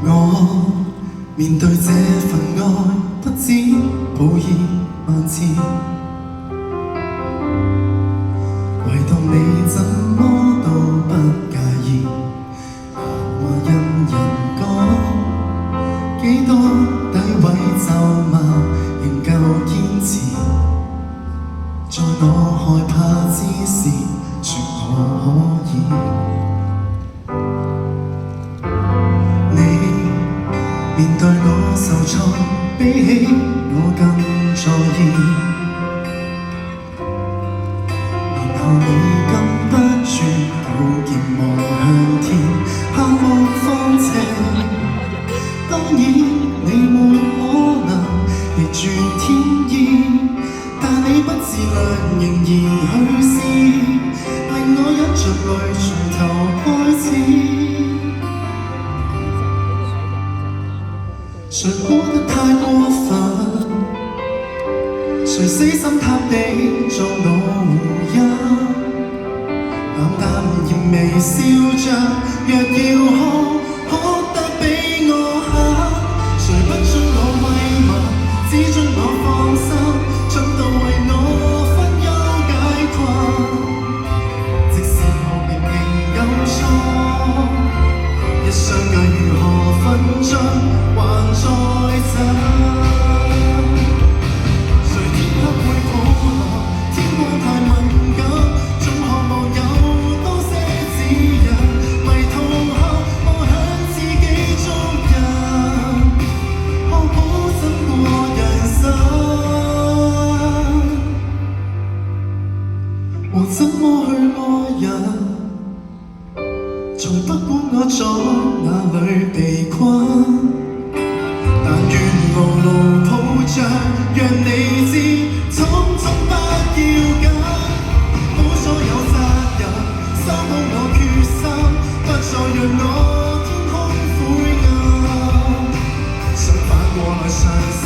我面對這份愛，不知抱以萬次，唯獨你怎麼都不介意。話任人講幾多詆毀咒罵，仍舊堅持。在我害怕之時，說我可以。面對我受挫，比起我更在意。然後你禁不住抱肩望向天，下目放斜。當然你沒可能逆轉天意，但你不自量仍然去試，令我忍着淚從頭開始。誰過得太過分？誰死心塌地做我護蔭？淡淡然微笑着，若要可得比我狠。誰不准我慰問，只准我放心，盡到為我分憂解困。即使我明明有錯，一相隔如何分進？還在等，誰天黑會抱來？天光太敏感，總渴望有多些指引。迷途後，我向自己捉人，學好怎過人生，和怎麼去愛人，才不管我在哪裏被困。但願牢牢抱着，讓你知，匆匆不要緊。好所有責任，修好我決心，不再讓我天空灰暗。想反過來嘗試。